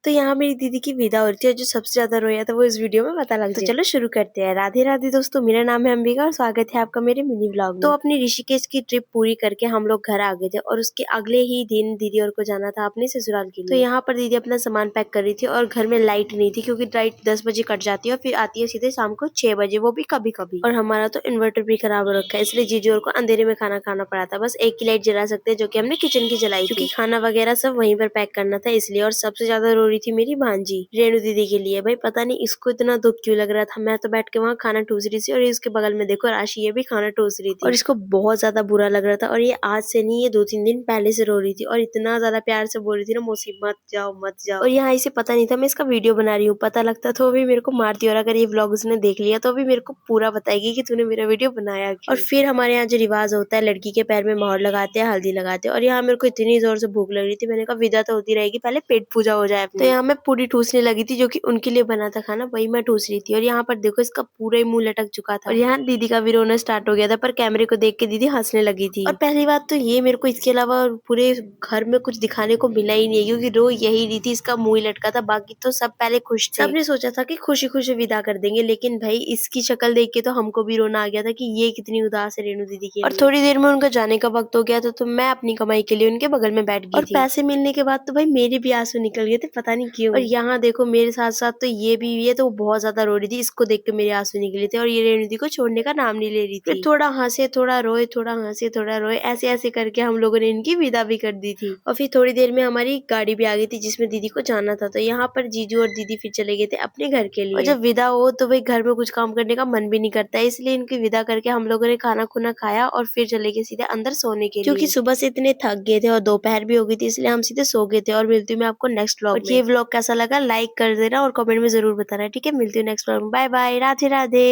तो यहाँ मेरी दीदी की विदा हो रही थी और जो सबसे ज्यादा रोया था वो इस वीडियो में पता लग जाए। तो चलो शुरू करते हैं। राधे राधे दोस्तों, मेरा नाम है अंबिका और स्वागत है आपका मेरे मिनी व्लॉग में। तो अपनी ऋषिकेश की ट्रिप पूरी करके हम लोग घर आ गए थे और उसके अगले ही दिन दीदी और को जाना था अपने ससुराल के लिए। तो यहाँ पर दीदी अपना सामान पैक कर रही थी और घर में लाइट नहीं थी क्योंकि लाइट 10 बजे कट जाती है और फिर आती है सीधे शाम को 6 बजे, वो भी कभी कभी। और हमारा तो इन्वर्टर भी खराब हो रखा है, इसलिए जीजू और को अंधेरे में खाना खाना पड़ा था। बस एक ही लाइट जला सकते हैं जो कि हमने किचन की जलाई क्योंकि खाना वगैरह सब वहीं पर पैक करना था इसलिए। और सबसे ज्यादा रो रही थी मेरी भांजी रेणु दीदी के लिए। भाई पता नहीं इसको इतना दुख क्यों लग रहा था। मैं तो बैठ के वहाँ खाना ठूस रही थी और इसके बगल में देखो राशि ये भी खाना ठूस रही थी और इसको बहुत ज्यादा बुरा लग रहा था। और ये आज से नहीं, ये 2-3 दिन पहले से रो रही थी और इतना ज्यादा प्यार से बोल रही थी ना, मौसी मत जाओ मत जाओ। और यहाँ इसे पता नहीं था मैं इसका वीडियो बना रही हूँ, पता लगता तो भी मेरे को मारती। और अगर ये व्लॉग उसने देख लिया तो भी मेरे को पूरा बताएगी कि तूने मेरा वीडियो बनाया क्यों। और फिर हमारे यहाँ जो रिवाज होता है, लड़की के पैर में मोहर लगाते हैं, हल्दी लगाते हैं। और यहाँ मेरे को इतनी जोर से भूख लग रही थी, मैंने कहा विदा तो होती रहेगी, पहले पेट पूजा हो जाए अपनी। तो यहाँ मैं पूरी ठूसने लगी थी जो कि उनके लिए बना था खाना, वही मैं ठूस रही थी। और यहाँ पर देखो इसका पूरा ही मुंह लटक चुका था और यहाँ दीदी का भी रोना स्टार्ट हो गया था, पर कैमरे को देख के दीदी हंसने लगी थी। और पहली बात तो ये मेरे को इसके अलावा पूरे घर में कुछ दिखाने को मिला ही नहीं क्योंकि रो यही रही थी, इसका मुंह ही लटका था। बाकी तो सब पहले खुश थे, सबने सोचा था कि खुशी खुशी विदा कर देंगे, लेकिन भाई इसकी शक्ल देख के तो हमको भी रोना आ गया था कि ये कितनी उदास है रेणु दीदी की। और थोड़ी देर में उनका जाने का वक्त हो गया था तो मैं अपनी कमाई के लिए उनके बगल में बैठ गई थी। और पैसे मिलने के बाद तो भाई मेरे भी आंसू निकल गए थे, पता नहीं क्यों। और यहाँ देखो मेरे साथ साथ तो ये तो बहुत ज्यादा रो रही थी, इसको देख के मेरे आंसू निकले थे। और ये रेणु दीदी को छोड़ने का नाम नहीं ले रही थी। फिर थोड़ा हंसे थोड़ा रोए, थोड़ा हंसे थोड़ा रोए, ऐसे ऐसे करके हम लोगों ने इनकी विदा भी कर दी थी। और फिर थोड़ी देर में हमारी गाड़ी भी आ गई थी जिसमें दीदी को जाना था। तो यहाँ पर जीजू और दीदी फिर चले गए थे अपने घर के लिए। और जब विदा हो तो भाई घर में कुछ काम करने का मन भी नहीं करता है, इसलिए इनकी विदा करके हम लोगों ने खाना खुना खाया और फिर चले गए सीधे अंदर सोने के लिए क्योंकि सुबह से इतने थक गए थे और दोपहर भी हो गई थी, इसलिए हम सीधे सो गए थे। और मिलती हूँ मैं आपको नेक्स्ट व्लॉग में। ये व्लॉग कैसा लगा लाइक कर देना और कमेंट में जरूर बताना, ठीक है। मिलती हूँ नेक्स्ट व्लॉग में। Bye bye, Radhe Radhe.